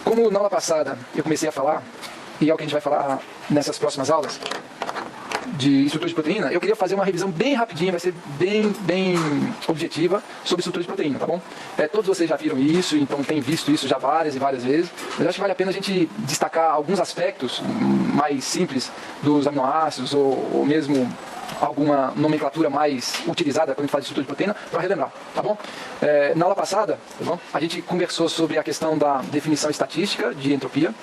Como na aula passada eu comecei a falar, e é o que a gente vai falar nessas próximas aulas, de estrutura de proteína, eu queria fazer uma revisão bem rapidinha, vai ser bem objetiva, sobre estrutura de proteína, tá bom? Todos vocês já viram isso, então tem visto isso já várias e várias vezes, mas eu acho que vale a pena a gente destacar alguns aspectos mais simples dos aminoácidos, ou mesmo alguma nomenclatura mais utilizada quando a gente fala de estrutura de proteína, para relembrar, tá bom? Na aula passada, tá bom? A gente conversou sobre a questão da definição estatística de entropia,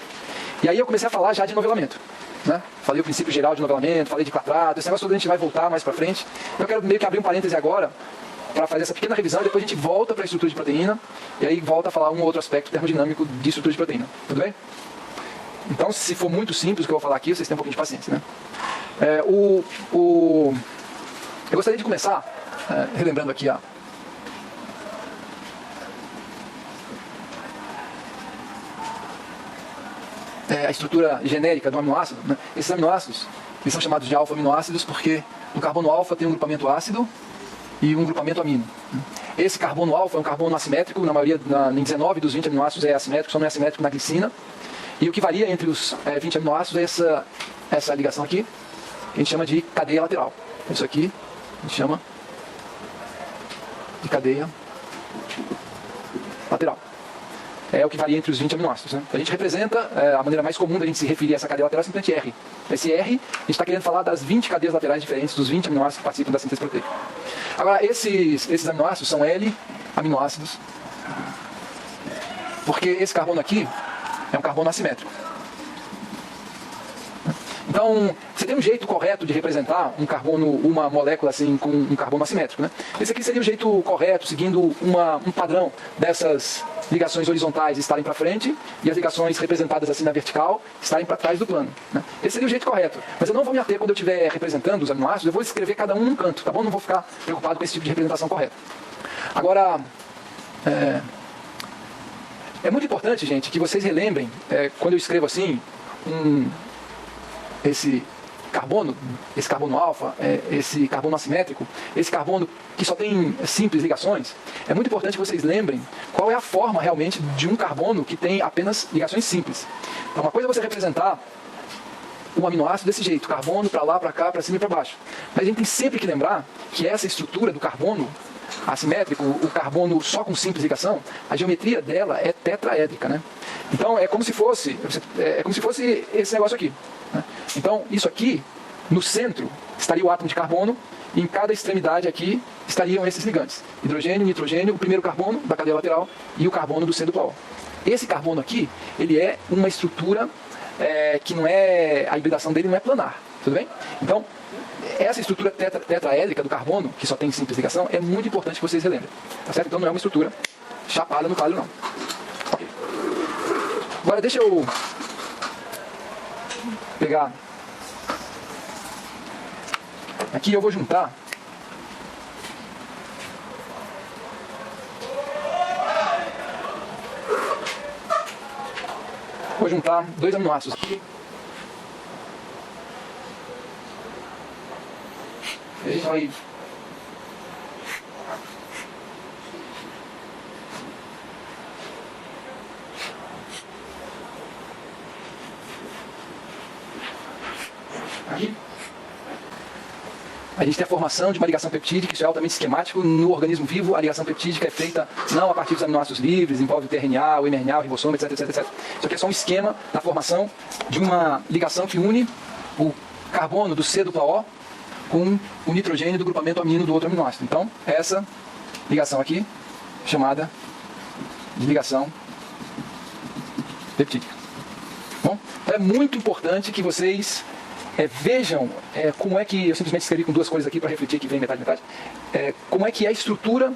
e aí eu comecei a falar já de novelamento. Né? Falei o princípio geral de novelamento, falei de quadrado, esse negócio todo a gente vai voltar mais pra frente. Eu quero meio que abrir um parêntese agora para fazer essa pequena revisão e depois a gente volta para a estrutura de proteína e aí volta a falar um outro aspecto termodinâmico de estrutura de proteína. Tudo bem? Então, se for muito simples o que eu vou falar aqui, vocês têm um pouquinho de paciência, né? Eu gostaria de começar relembrando aqui a estrutura genérica do aminoácido, né? Esses aminoácidos, eles são chamados de alfa-aminoácidos porque no carbono alfa tem um grupamento ácido e um grupamento amino. Esse carbono alfa é um carbono assimétrico, na maioria, em 19 dos 20 aminoácidos é assimétrico, só não é assimétrico na glicina. E o que varia entre os 20 aminoácidos é essa ligação aqui, que a gente chama de cadeia lateral. Isso aqui a gente chama de cadeia lateral. É o que varia entre os 20 aminoácidos. Né? A gente representa, a maneira mais comum da gente se referir a essa cadeia lateral é simplesmente R. Esse R, a gente está querendo falar das 20 cadeias laterais diferentes dos 20 aminoácidos que participam da síntese proteica. Agora, esses aminoácidos são L-aminoácidos, porque esse carbono aqui é um carbono assimétrico. Então, você tem um jeito correto de representar um carbono, uma molécula assim, com um carbono assimétrico, né? Esse aqui seria o jeito correto, seguindo um padrão dessas ligações horizontais estarem para frente e as ligações representadas assim na vertical estarem para trás do plano, né? Esse seria o jeito correto. Mas eu não vou me ater quando eu estiver representando os aminoácidos, eu vou escrever cada um num canto, tá bom? Não vou ficar preocupado com esse tipo de representação correta. Agora, é muito importante, gente, que vocês relembrem, quando eu escrevo assim, esse carbono alfa, esse carbono assimétrico, esse carbono que só tem simples ligações, é muito importante que vocês lembrem qual é a forma realmente de um carbono que tem apenas ligações simples. Então, uma coisa é você representar um aminoácido desse jeito, carbono para lá, para cá, para cima e para baixo. Mas a gente tem sempre que lembrar que essa estrutura do carbono assimétrico, o carbono só com simples ligação, a geometria dela é tetraédrica, né? Então é como se fosse esse negócio aqui, né? Então isso aqui, no centro, estaria o átomo de carbono, e em cada extremidade aqui estariam esses ligantes: hidrogênio, nitrogênio, o primeiro carbono da cadeia lateral e o carbono do C dupla O. Esse carbono aqui, ele é uma estrutura que não é, a hibridação dele não é planar, tudo bem? Então, essa estrutura tetraédrica do carbono, que só tem simples ligação, é muito importante que vocês relembrem, tá certo? Então não é uma estrutura chapada no quadro, não. Ok. Agora deixa eu pegar aqui, eu vou juntar dois aminoácidos aqui. A gente vai aqui. A gente tem a formação de uma ligação peptídica, isso é altamente esquemático. No organismo vivo, a ligação peptídica é feita não a partir dos aminoácidos livres, envolve o tRNA, o mRNA, o ribossoma, etc, etc, etc. Isso aqui é só um esquema da formação de uma ligação que une o carbono do C dupla O com o nitrogênio do grupamento amino do outro aminoácido. Então, essa ligação aqui, chamada de ligação peptídica. Bom, então é muito importante que vocês vejam como é que, eu simplesmente escrevi com duas cores aqui para refletir que vem metade, como é que é a estrutura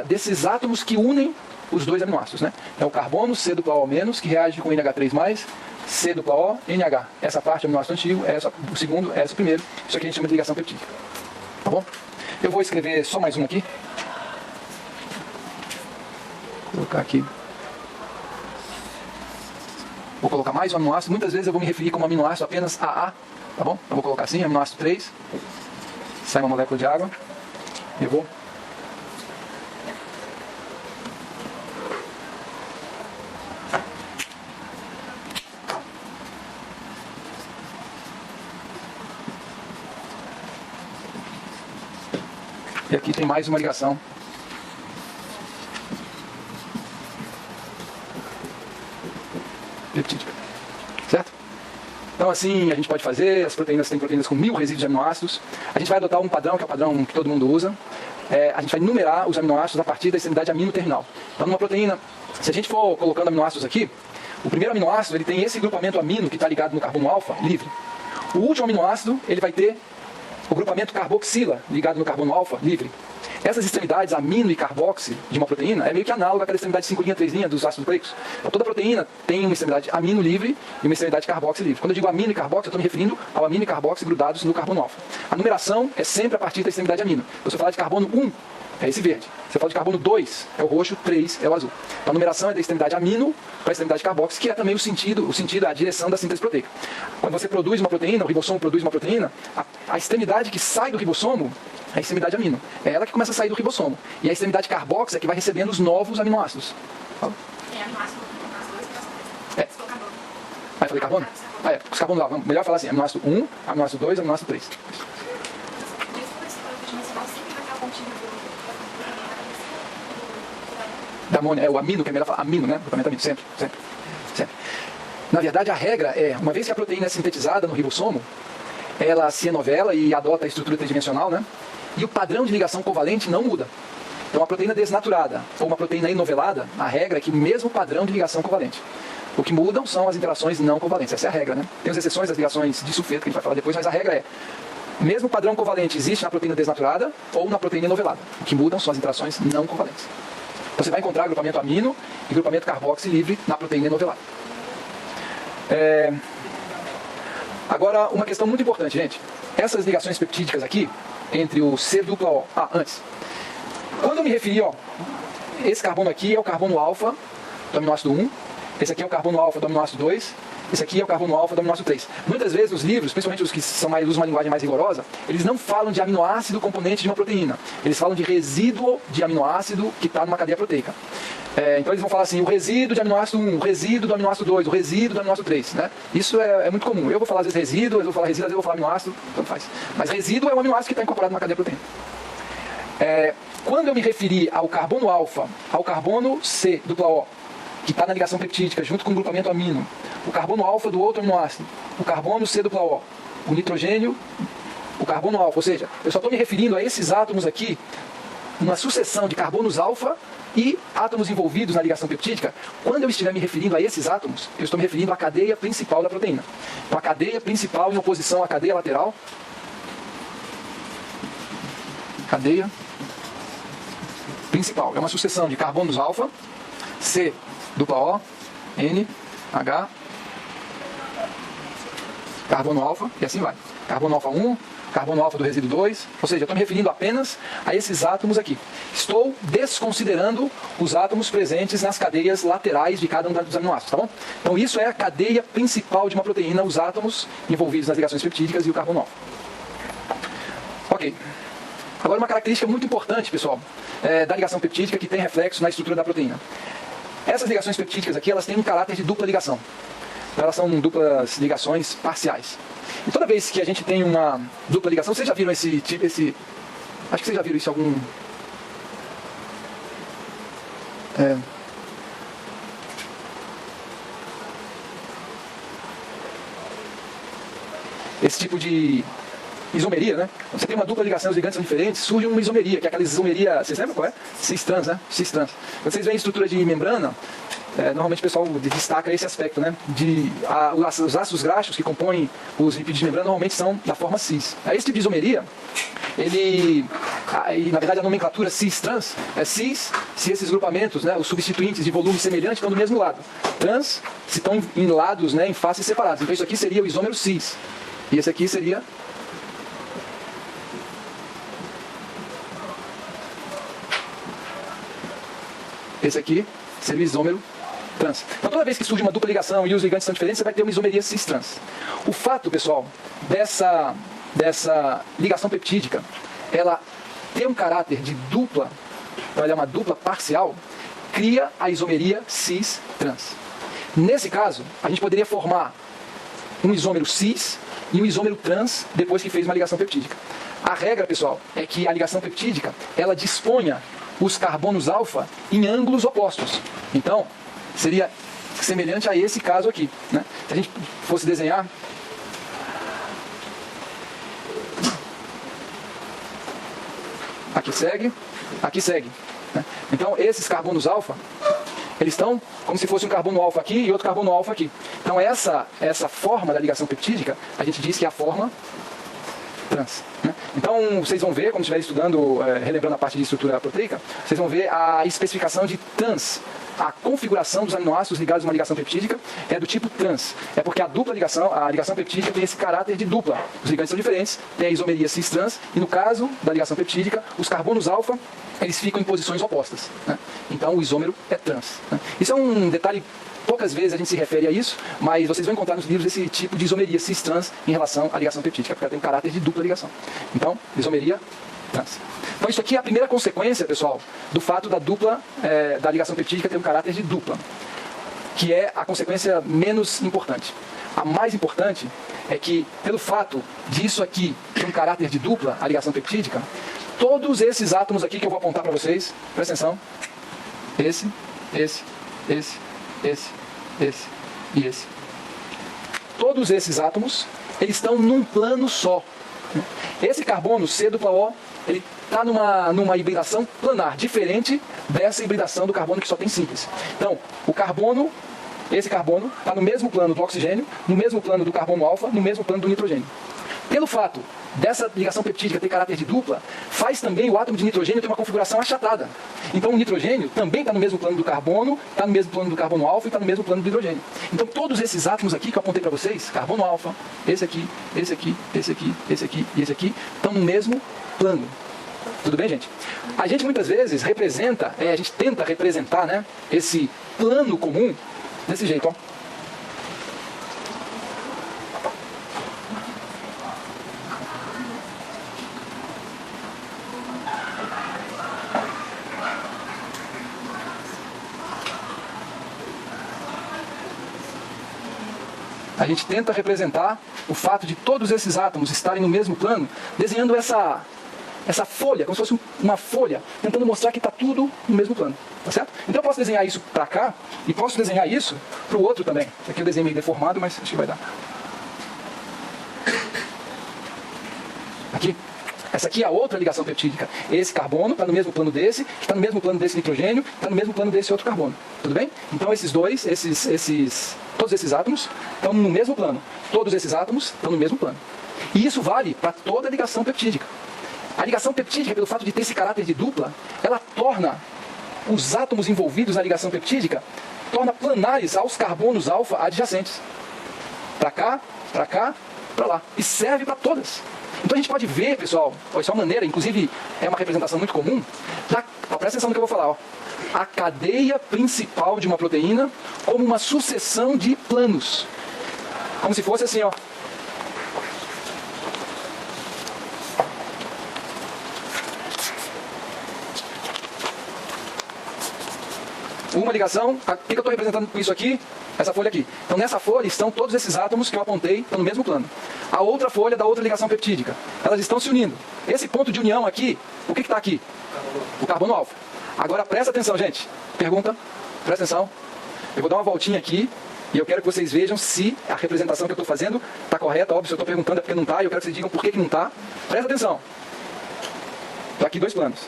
desses átomos que unem os dois aminoácidos, né? É o carbono C dupla O menos, que reage com NH3+, C dupla O, NH. Essa parte é o aminoácido antigo, o segundo, essa o primeiro. Isso aqui a gente chama de ligação peptídica. Tá bom? Eu vou escrever só mais um aqui. Vou colocar aqui. Vou colocar mais um aminoácido. Muitas vezes eu vou me referir como aminoácido apenas AA. Tá bom? Eu vou colocar assim, aminoácido 3. Sai uma molécula de água. Eu vou E aqui tem mais uma ligação. Peptídica. Certo? Então assim a gente pode fazer, as proteínas têm proteínas com 1000 resíduos de aminoácidos. A gente vai adotar um padrão, que é o padrão que todo mundo usa. A gente vai numerar os aminoácidos a partir da extremidade amino terminal. Então numa proteína, se a gente for colocando aminoácidos aqui, o primeiro aminoácido ele tem esse grupamento amino que está ligado no carbono alfa, livre. O último aminoácido ele vai ter o grupamento carboxila ligado no carbono alfa, livre. Essas extremidades amino e carboxi de uma proteína é meio que análoga àquela extremidade 5', 3' dos ácidos nucleicos. Então toda proteína tem uma extremidade amino livre e uma extremidade carboxi livre. Quando eu digo amino e carboxi, eu estou me referindo ao amino e carboxi grudados no carbono alfa. A numeração é sempre a partir da extremidade amino. Então, se eu falar de carbono 1, é esse verde. Se eu falar de carbono 2, é o roxo, 3 é o azul. Então a numeração é da extremidade amino para a extremidade carboxi, que é também o sentido, a direção da síntese proteica. Quando você produz uma proteína, o ribossomo produz uma proteína, a extremidade que sai do ribossomo é a extremidade amino. É ela que começa a sair do ribossomo. E a extremidade carboxi é que vai recebendo os novos aminoácidos. Fala. Aminoácido 2, É. Aí eu falei carbono? Os carbonos lá. Melhor falar assim, aminoácido 1, aminoácido 2, aminoácido 3. Da amônia, é o amino, que é melhor falar amino, né? Grupamento amino, sempre. Na verdade, a regra é, uma vez que a proteína é sintetizada no ribossomo, ela se enovela e adota a estrutura tridimensional, né? E o padrão de ligação covalente não muda. Então, uma proteína desnaturada ou uma proteína enovelada, a regra é que o mesmo padrão de ligação covalente. O que mudam são as interações não covalentes. Essa é a regra, né? Tem as exceções das ligações de sulfeto, que a gente vai falar depois, mas a regra é, mesmo padrão covalente existe na proteína desnaturada ou na proteína enovelada. O que mudam são as interações não covalentes. Então, você vai encontrar grupamento amino e grupamento carboxi livre na proteína enovelada. Agora, uma questão muito importante, gente. Essas ligações peptídicas aqui, entre o C-O... antes. Quando eu me referi, esse carbono aqui é o carbono alfa do aminoácido 1, esse aqui é o carbono alfa do aminoácido 2, esse aqui é o carbono alfa do aminoácido 3. Muitas vezes nos livros, principalmente os que usam uma linguagem mais rigorosa, eles não falam de aminoácido componente de uma proteína. Eles falam de resíduo de aminoácido que está numa cadeia proteica. Então eles vão falar assim, o resíduo de aminoácido 1, o resíduo do aminoácido 2, o resíduo do aminoácido 3. Né? Isso é muito comum. Eu vou falar às vezes resíduo, às vezes eu vou falar aminoácido, tanto faz. Mas resíduo é um aminoácido que está incorporado numa cadeia proteica. Quando eu me referi ao carbono alfa, ao carbono C, dupla O, que está na ligação peptídica, junto com o grupamento amino, o carbono alfa do outro aminoácido, o carbono C dupla O, o nitrogênio, o carbono alfa, ou seja, eu só estou me referindo a esses átomos aqui, uma sucessão de carbonos alfa e átomos envolvidos na ligação peptídica. Quando eu estiver me referindo a esses átomos, eu estou me referindo à cadeia principal da proteína. Então a cadeia principal em oposição à cadeia lateral, cadeia principal, é uma sucessão de carbonos alfa, C dupla O, N, H, carbono alfa, e assim vai. Carbono alfa 1, carbono alfa do resíduo 2, ou seja, eu estou me referindo apenas a esses átomos aqui. Estou desconsiderando os átomos presentes nas cadeias laterais de cada um dos aminoácidos, tá bom? Então isso é a cadeia principal de uma proteína, os átomos envolvidos nas ligações peptídicas e o carbono alfa. Ok. Agora uma característica muito importante, pessoal, da ligação peptídica que tem reflexo na estrutura da proteína. Essas ligações peptídicas aqui, elas têm um caráter de dupla ligação. Elas são duplas ligações parciais. E toda vez que a gente tem uma dupla ligação, vocês já viram esse... Acho que vocês já viram isso em algum... Esse tipo de isomeria, né? Quando você tem uma dupla ligação, os ligantes são diferentes, surge uma isomeria, que é aquela isomeria... Vocês lembram qual é? Cis-trans, né? Cis-trans. Quando vocês veem estrutura de membrana, normalmente o pessoal destaca esse aspecto, né? Os ácidos graxos que compõem os lipídios de membrana normalmente são da forma cis. Esse tipo de isomeria, e na verdade a nomenclatura cis-trans é cis se esses grupamentos, né, os substituintes de volume semelhante estão do mesmo lado. Trans se estão em lados, né, em faces separadas. Então isso aqui seria o isômero cis. E esse aqui seria... Esse aqui seria o isômero trans. Então toda vez que surge uma dupla ligação e os ligantes são diferentes, você vai ter uma isomeria cis-trans. O fato, pessoal, dessa ligação peptídica, ela ter um caráter de dupla, ela é uma dupla parcial, cria a isomeria cis-trans. Nesse caso, a gente poderia formar um isômero cis e um isômero trans depois que fez uma ligação peptídica. A regra, pessoal, é que a ligação peptídica, ela disponha os carbonos alfa em ângulos opostos. Então, seria semelhante a esse caso aqui, né? Se a gente fosse desenhar, aqui segue, né? Então, esses carbonos alfa, eles estão como se fosse um carbono alfa aqui e outro carbono alfa aqui. Então, essa forma da ligação peptídica, a gente diz que é a forma trans, né? Então, vocês vão ver, como estiver estudando, relembrando a parte de estrutura proteica, vocês vão ver a especificação de trans. A configuração dos aminoácidos ligados a uma ligação peptídica é do tipo trans. É porque a ligação peptídica tem esse caráter de dupla. Os ligantes são diferentes, tem a isomeria cis-trans, e no caso da ligação peptídica, os carbonos alfa, eles ficam em posições opostas, né? Então, o isômero é trans, né? Isso é um detalhe, poucas vezes a gente se refere a isso, mas vocês vão encontrar nos livros esse tipo de isomeria cis-trans em relação à ligação peptídica, porque ela tem um caráter de dupla ligação. Então, isomeria trans. Então, isso aqui é a primeira consequência, pessoal, do fato da da ligação peptídica ter um caráter de dupla, que é a consequência menos importante. A mais importante é que, pelo fato disso aqui ter um caráter de dupla, a ligação peptídica, todos esses átomos aqui que eu vou apontar para vocês, presta atenção, esse e esse. Todos esses átomos, eles estão num plano só. Esse carbono C-O, ele está numa hibridação planar, diferente dessa hibridação do carbono que só tem simples. Então, esse carbono está no mesmo plano do oxigênio, no mesmo plano do carbono alfa, no mesmo plano do nitrogênio. Pelo fato dessa ligação peptídica ter caráter de dupla, faz também o átomo de nitrogênio ter uma configuração achatada. Então o nitrogênio também está no mesmo plano do carbono, está no mesmo plano do carbono alfa e está no mesmo plano do hidrogênio. Então todos esses átomos aqui que eu apontei para vocês, carbono alfa, esse aqui, e esse aqui, estão no mesmo plano. Tudo bem, gente? A gente muitas vezes a gente tenta representar, né, esse plano comum desse jeito, ó. A gente tenta representar o fato de todos esses átomos estarem no mesmo plano, desenhando essa folha, como se fosse uma folha, tentando mostrar que está tudo no mesmo plano. Tá certo? Então eu posso desenhar isso para cá e posso desenhar isso para o outro também. Aqui eu desenhei meio deformado, mas acho que vai dar. Aqui. Essa aqui é a outra ligação peptídica. Esse carbono está no mesmo plano desse, está no mesmo plano desse nitrogênio, está no mesmo plano desse outro carbono. Tudo bem? Então esses dois, todos esses átomos estão no mesmo plano. Todos esses átomos estão no mesmo plano. E isso vale para toda a ligação peptídica. A ligação peptídica, pelo fato de ter esse caráter de dupla, ela torna os átomos envolvidos na ligação peptídica, torna planares aos carbonos alfa adjacentes. Para cá, para lá. E serve para todas. Então a gente pode ver, pessoal, isso é uma maneira, inclusive é uma representação muito comum, presta atenção no que eu vou falar, ó. A cadeia principal de uma proteína como uma sucessão de planos. Como se fosse assim, ó. Uma ligação, o que eu estou representando com isso aqui? Essa folha aqui. Então nessa folha estão todos esses átomos que eu apontei, estão no mesmo plano. A outra folha da outra ligação peptídica. Elas estão se unindo. Esse ponto de união aqui, o que está aqui? O carbono alfa. Agora presta atenção, gente. Pergunta, presta atenção. Eu vou dar uma voltinha aqui e eu quero que vocês vejam se a representação que eu estou fazendo está correta. Óbvio, se eu estou perguntando é porque não está, e eu quero que vocês digam por que não está. Presta atenção. Estou aqui 2 planos.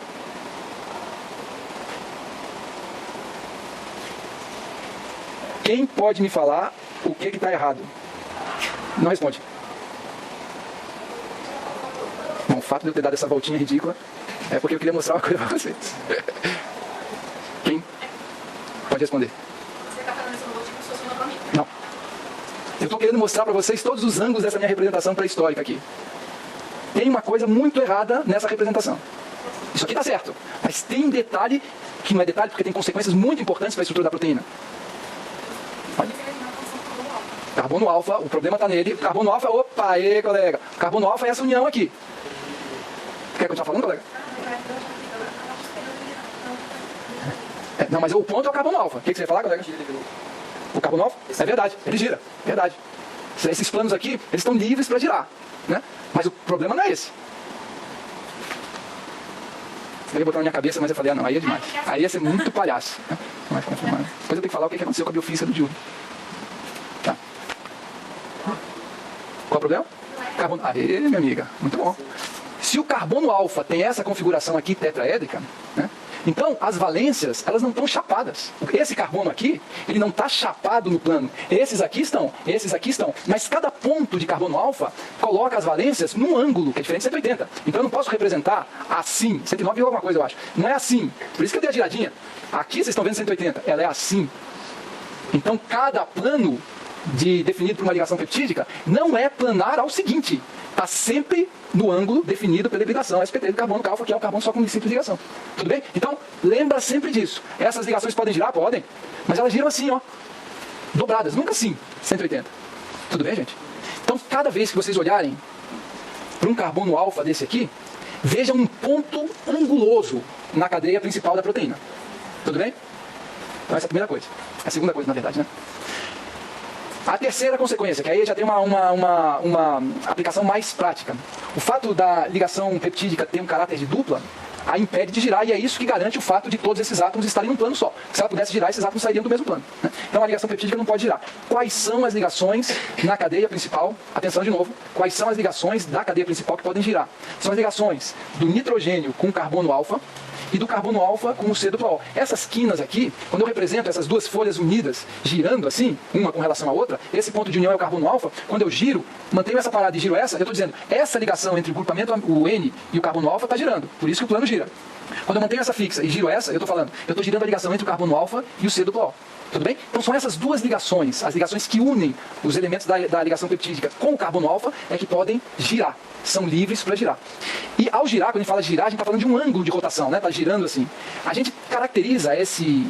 Quem pode me falar o que está errado? Não responde. Bom, o fato de eu ter dado essa voltinha ridícula é porque eu queria mostrar uma coisa para vocês. Quem pode responder? Você está fazendo essa voltinha como se fosse uma para mim? Não. Eu estou querendo mostrar para vocês todos os ângulos dessa minha representação pré-histórica aqui. Tem uma coisa muito errada nessa representação. Isso aqui está certo, mas tem um detalhe que não é detalhe porque tem consequências muito importantes para a estrutura da proteína. Olha. Carbono alfa, o problema está nele. Carbono alfa, opa, aí, colega. Carbono alfa é essa união aqui. Quer continuar falando, colega? Não, mas o ponto é o carbono alfa. O que você ia falar, colega? O carbono alfa? É verdade, ele gira. Verdade. Esses planos aqui, eles estão livres para girar, né? Mas o problema não é esse. Eu ia botar na minha cabeça, mas eu falei, ah não, aí é demais. Aí ia ser muito palhaço. Né? Depois eu tenho que falar o que aconteceu com a biofísica do Diogo. Tá. Qual o problema? Carbono... Aê, minha amiga, muito bom. Se o carbono alfa tem essa configuração aqui tetraédrica, né? Então as valências, elas não estão chapadas. Esse carbono aqui, ele não está chapado no plano. Esses aqui estão. Mas cada ponto de carbono alfa coloca as valências num ângulo, que é diferente de 180. Então eu não posso representar assim, 109 alguma coisa eu acho. Não é assim. Por isso que eu dei a giradinha. Aqui vocês estão vendo 180, ela é assim. Então cada plano definido por uma ligação peptídica não é planar ao seguinte. Está sempre no ângulo definido pela hibridação SPT do carbono alfa, que é um carbono só com simples ligação. Tudo bem? Então, lembra sempre disso. Essas ligações podem girar? Podem. Mas elas giram assim, ó. Dobradas. Nunca assim. 180. Tudo bem, gente? Então, cada vez que vocês olharem para um carbono alfa desse aqui, vejam um ponto anguloso na cadeia principal da proteína. Tudo bem? Então, essa é a primeira coisa. A segunda coisa, na verdade, né? A terceira consequência, que aí já tem uma aplicação mais prática. O fato da ligação peptídica ter um caráter de dupla, a impede de girar, e é isso que garante o fato de todos esses átomos estarem num plano só. Se ela pudesse girar, esses átomos sairiam do mesmo plano. Né? Então a ligação peptídica não pode girar. Quais são as ligações na cadeia principal? Atenção de novo. Quais são as ligações da cadeia principal que podem girar? São as ligações do nitrogênio com o carbono alfa, e do carbono alfa com o C dupla O. Essas quinas aqui, quando eu represento essas duas folhas unidas, girando assim, uma com relação à outra, esse ponto de união é o carbono alfa, quando eu giro, mantenho essa parada e giro essa, eu estou dizendo, essa ligação entre o grupamento, o N e o carbono alfa está girando, por isso que o plano gira. Quando eu mantenho essa fixa e giro essa, eu estou falando, eu estou girando a ligação entre o carbono alfa e o C dupla O. Tudo bem? Então são essas duas ligações, as ligações que unem os elementos da ligação peptídica com o carbono alfa, é que podem girar. São livres para girar. E ao girar, quando a gente fala de girar, a gente está falando de um ângulo de rotação, né? Está girando assim. A gente caracteriza esse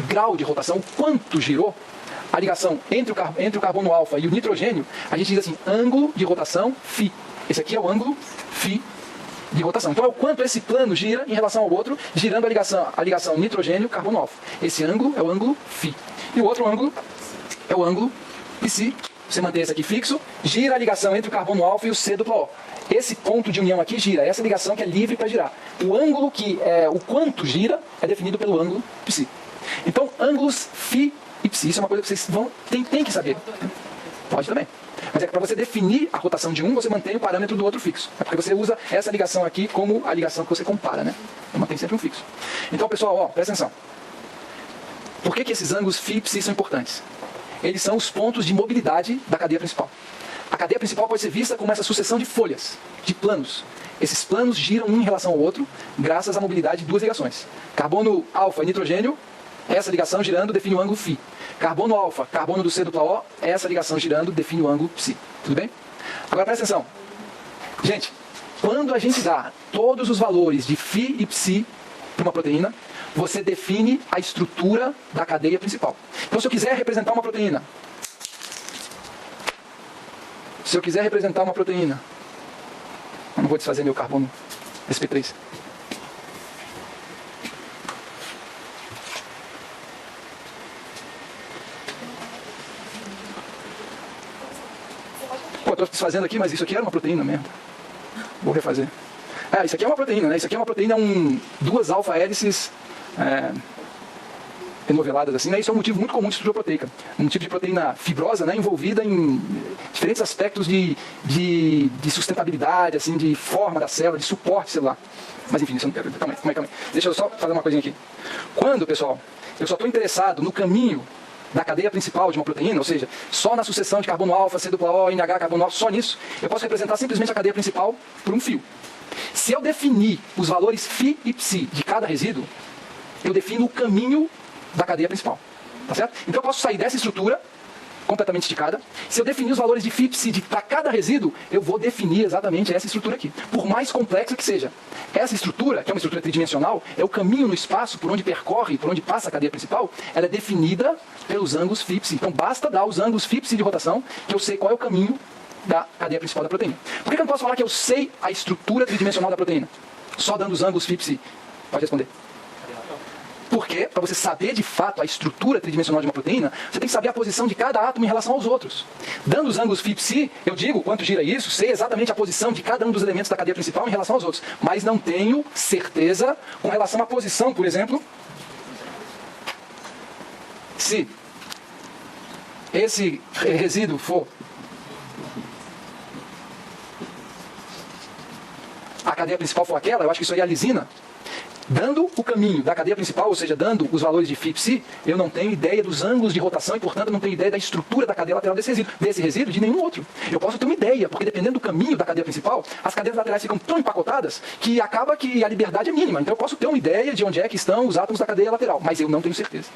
grau de rotação, quanto girou, a ligação entre o carbono alfa e o nitrogênio, a gente diz assim, ângulo de rotação φ. Esse aqui é o ângulo φ de rotação. Então é o quanto esse plano gira em relação ao outro, girando a ligação nitrogênio-carbono alfa. Esse ângulo é o ângulo φ. E o outro ângulo é o ângulo psi. Você mantém esse aqui fixo, gira a ligação entre o carbono alfa e o C dupla O. Esse ponto de união aqui gira, essa ligação que é livre para girar. O ângulo o quanto gira é definido pelo ângulo psi. Então, ângulos φ e psi, isso é uma coisa que vocês tem que saber. Pode também. Mas é que para você definir a rotação de um, você mantém o parâmetro do outro fixo. É porque você usa essa ligação aqui como a ligação que você compara, né? Então mantém sempre um fixo. Então, pessoal, ó, presta atenção. Por que esses ângulos φ e psi são importantes? Eles são os pontos de mobilidade da cadeia principal. A cadeia principal pode ser vista como essa sucessão de folhas, de planos. Esses planos giram um em relação ao outro, graças à mobilidade de duas ligações. Carbono alfa e nitrogênio, essa ligação girando define o ângulo φ. Carbono alfa, carbono do C dupla O, essa ligação girando define o ângulo psi. Tudo bem? Agora presta atenção. Gente, quando a gente dá todos os valores de φ e psi para uma proteína, você define a estrutura da cadeia principal. Então, se eu quiser representar uma proteína, eu não vou desfazer meu carbono sp3. Pô, estou desfazendo aqui, mas isso aqui era uma proteína mesmo. Vou refazer. Isso aqui é uma proteína, né? Isso aqui é uma proteína, duas alfa-hélices enoveladas assim, né? Isso é um motivo muito comum de estrutura proteica. Um tipo de proteína fibrosa, né? Envolvida em diferentes aspectos de sustentabilidade, assim, de forma da célula, de suporte celular. Mas enfim, isso eu não quero. Calma aí. Deixa eu só fazer uma coisinha aqui. Quando, pessoal, eu só estou interessado no caminho da cadeia principal de uma proteína, ou seja, só na sucessão de carbono alfa, C dupla O, NH, carbono alfa, só nisso, eu posso representar simplesmente a cadeia principal por um fio. Se eu definir os valores φ e psi de cada resíduo, eu defino o caminho da cadeia principal. Tá certo? Então eu posso sair dessa estrutura, completamente esticada. Se eu definir os valores de φ e psi para cada resíduo, eu vou definir exatamente essa estrutura aqui. Por mais complexa que seja. Essa estrutura, que é uma estrutura tridimensional, é o caminho no espaço por onde percorre, por onde passa a cadeia principal, ela é definida pelos ângulos φ e psi. Então basta dar os ângulos φ e psi de rotação, que eu sei qual é o caminho da cadeia principal da proteína. Por que eu não posso falar que eu sei a estrutura tridimensional da proteína? Só dando os ângulos φ e psi. Pode responder. Porque, para você saber de fato a estrutura tridimensional de uma proteína, você tem que saber a posição de cada átomo em relação aos outros. Dando os ângulos φ, eu digo quanto gira isso, sei exatamente a posição de cada um dos elementos da cadeia principal em relação aos outros. Mas não tenho certeza com relação à posição, por exemplo, se esse resíduo for a cadeia principal for aquela, eu acho que isso aí é a lisina. Dando o caminho da cadeia principal, ou seja, dando os valores de φ, eu não tenho ideia dos ângulos de rotação e, portanto, não tenho ideia da estrutura da cadeia lateral desse resíduo de nenhum outro. Eu posso ter uma ideia, porque dependendo do caminho da cadeia principal, as cadeias laterais ficam tão empacotadas que acaba que a liberdade é mínima. Então eu posso ter uma ideia de onde é que estão os átomos da cadeia lateral, mas eu não tenho certeza.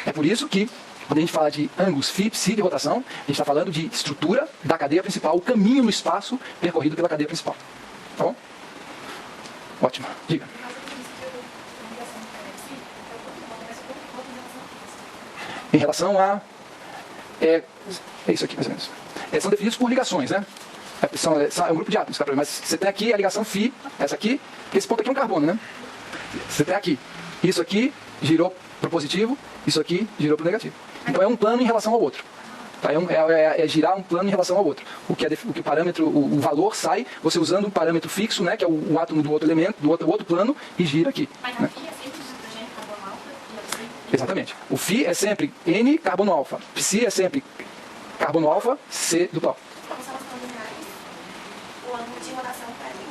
É por isso que, quando a gente fala de ângulos φ de rotação, a gente está falando de estrutura da cadeia principal, o caminho no espaço percorrido pela cadeia principal. Tá bom? Ótimo. Diga. Em relação a... É isso aqui, mais ou menos. São definidos por ligações, né? É um grupo de átomos, mas você tem aqui a ligação φ, essa aqui, esse ponto aqui é um carbono, né? Você tem aqui, isso aqui girou para o positivo, isso aqui girou para o negativo. Então é um plano em relação ao outro. Tá? É girar um plano em relação ao outro. O que o parâmetro, o valor sai, você usando um parâmetro fixo, né, que é o átomo do outro elemento, do outro plano, e gira aqui. Mas né? a FI é sempre nitrogênio, carbono alfa? Exatamente. O Φ é sempre N carbono alfa. Psi é sempre carbono alfa, C duplo alfa. Como são as minerais, o ângulo de rotação para mim.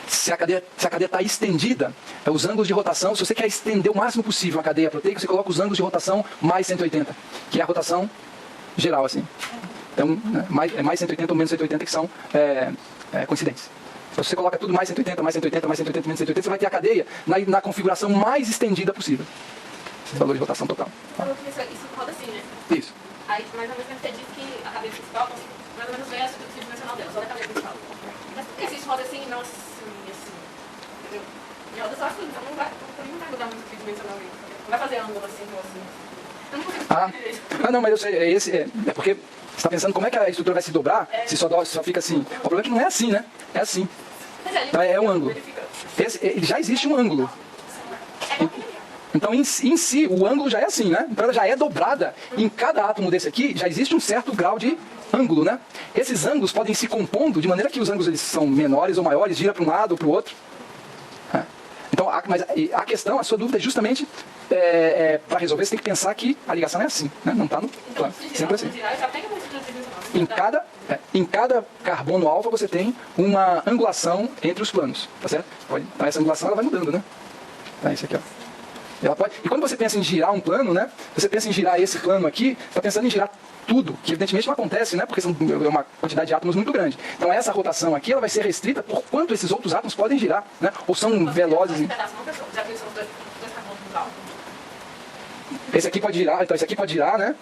Se a cadeia está estendida, os ângulos de rotação, se você quer estender o máximo possível a cadeia proteica, você coloca os ângulos de rotação mais 180, que é a rotação geral, assim. Então, mais 180 ou menos 180 que são coincidentes. Se você coloca tudo mais 180, mais 180, mais 180, menos 180, você vai ter a cadeia na configuração mais estendida possível. Esse valor de rotação total. Então, isso roda assim, né? Isso. Aí, mais ou menos, deve ter dito que a cadeia principal, mais ou menos, vem a estrutura tridimensional dela, só da cadeia principal. Mas por que se isso roda assim e não assim, entendeu? E roda só assim, então não vai mudar muito tridimensionalmente. Não vai fazer ângulo assim ou assim. Eu não consigo entender isso. Não, mas eu sei, é porque você está pensando como é que a estrutura vai se dobrar se só fica assim. O problema é que não é assim, né? É assim. Então, é um ângulo. Já existe um ângulo. Então, em si, o ângulo já é assim, né? Então, ela já é dobrada. Em cada átomo desse aqui, já existe um certo grau de ângulo, né? Esses ângulos podem se compondo de maneira que os ângulos eles são menores ou maiores, gira para um lado ou para o outro. Então, mas a questão, a sua dúvida é justamente para resolver, você tem que pensar que a ligação é assim, né? Não está no plano. Sempre assim. Em cada carbono alfa você tem uma angulação entre os planos, tá certo? Então essa angulação ela vai mudando, né? Tá, isso aqui, ó. E quando você pensa em girar um plano, né? Você pensa em girar esse plano aqui, está pensando em girar tudo, que evidentemente não acontece, né? Porque é uma quantidade de átomos muito grande. Então essa rotação aqui ela vai ser restrita por quanto esses outros átomos podem girar, né? Ou são velozes. Esse aqui pode girar, então esse aqui pode girar, né?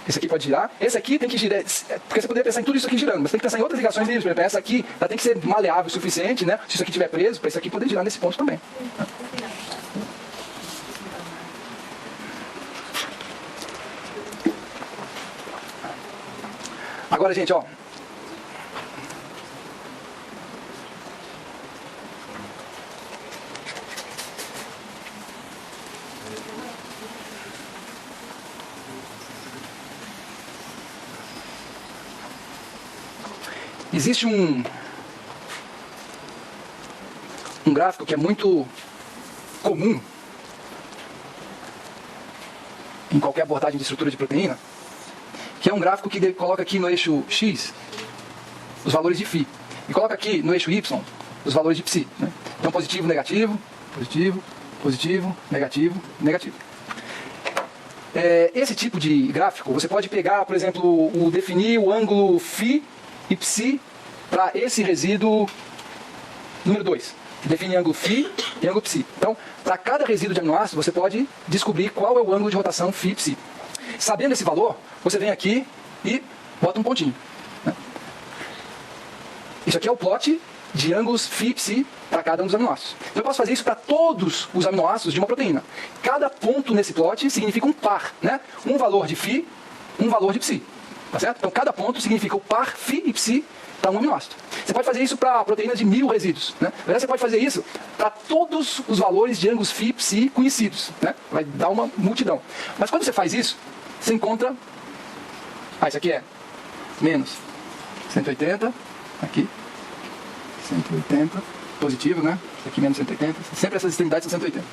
Esse aqui pode girar. Esse aqui tem que girar, porque você poderia pensar em tudo isso aqui girando, mas tem que pensar em outras ligações livres. Por exemplo, essa aqui ela tem que ser maleável o suficiente, né? Se isso aqui estiver preso, para esse aqui poder girar nesse ponto também. Agora, gente, ó. Existe um gráfico que é muito comum em qualquer abordagem de estrutura de proteína, que é um gráfico que coloca aqui no eixo X os valores de φ e coloca aqui no eixo Y os valores de psi, né? Então positivo, negativo, positivo, positivo, negativo, negativo. Esse tipo de gráfico você pode pegar, por exemplo, definir o ângulo φ e psi para esse resíduo número 2. Define ângulo φ e ângulo psi. Então, para cada resíduo de aminoácido, você pode descobrir qual é o ângulo de rotação φ e psi. Sabendo esse valor, você vem aqui e bota um pontinho, né? Isso aqui é o plot de ângulos φ e psi para cada um dos aminoácidos. Então, eu posso fazer isso para todos os aminoácidos de uma proteína. Cada ponto nesse plot significa um par, né? Um valor de φ, um valor de psi. Tá certo? Então, cada ponto significa o par φ e psi para um aminoácido. Você pode fazer isso para proteínas de 1000 resíduos. Né? Na verdade, você pode fazer isso para todos os valores de ângulos φ, psi conhecidos. Né? Vai dar uma multidão. Mas quando você faz isso, você encontra... isso aqui é menos 180, aqui 180, positivo, né? Isso aqui menos 180, sempre essas extremidades são 180.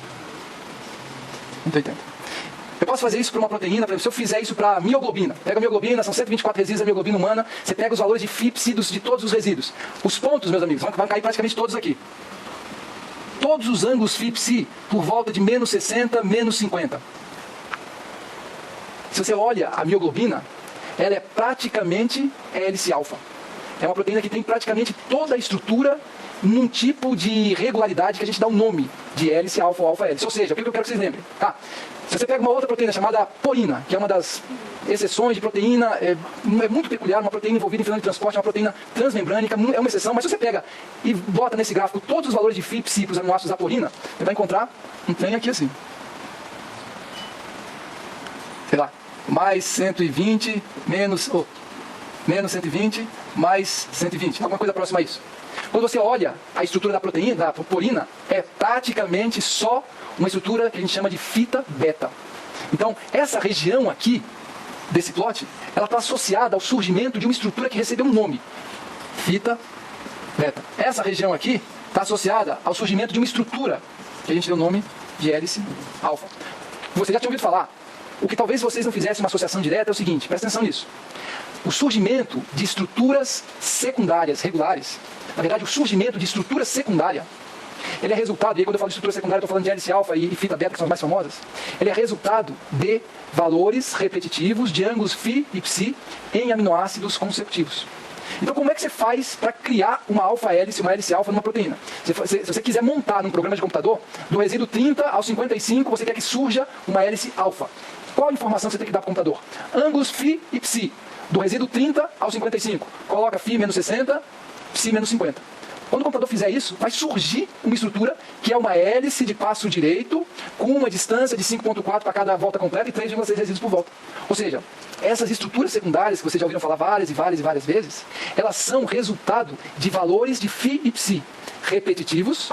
180. Eu posso fazer isso para uma proteína, por exemplo, se eu fizer isso para mioglobina. Pega a mioglobina, são 124 resíduos da mioglobina humana, você pega os valores de φ, psi de todos os resíduos. Os pontos, meus amigos, vão cair praticamente todos aqui. Todos os ângulos φ, psi por volta de menos 60, menos 50. Se você olha a mioglobina, ela é praticamente hélice alfa. É uma proteína que tem praticamente toda a estrutura num tipo de regularidade que a gente dá o nome de hélice alfa ou alfa hélice. Ou seja, o que eu quero que vocês lembrem? Tá? Se você pega uma outra proteína chamada porina, que é uma das exceções de proteína, é muito peculiar, uma proteína envolvida em fenômeno de transporte, uma proteína transmembrânica, é uma exceção, mas se você pega e bota nesse gráfico todos os valores de φ, psi para os aminoácidos da porina, você vai encontrar um trem aqui assim. Sei lá, mais 120, menos 120, mais 120, alguma coisa próxima a isso. Quando você olha a estrutura da proteína, da porina, é praticamente só uma estrutura que a gente chama de fita beta. Então, essa região aqui, desse plot, ela está associada ao surgimento de uma estrutura que recebeu um nome. Fita beta. Essa região aqui está associada ao surgimento de uma estrutura que a gente deu o nome de hélice alfa. Você já tinha ouvido falar. O que talvez vocês não fizessem uma associação direta é o seguinte, presta atenção nisso. O surgimento de estruturas secundárias regulares, na verdade, o surgimento de estrutura secundária, ele é resultado, e aí quando eu falo de estrutura secundária, eu estou falando de hélice alfa e fita beta, que são as mais famosas, ele é resultado de valores repetitivos de ângulos φ e psi em aminoácidos consecutivos. Então, como é que você faz para criar uma alfa-hélice, uma hélice alfa numa proteína? Se você quiser montar num programa de computador, do resíduo 30 ao 55, você quer que surja uma hélice alfa. Qual a informação que você tem que dar para o computador? Ângulos φ e psi. Do resíduo 30 ao 55. Coloca φ menos 60, psi menos 50. Quando o computador fizer isso, vai surgir uma estrutura que é uma hélice de passo direito com uma distância de 5,4 para cada volta completa e 3,6 resíduos por volta. Ou seja, essas estruturas secundárias que vocês já ouviram falar várias e várias e várias vezes, elas são resultado de valores de φ e psi repetitivos,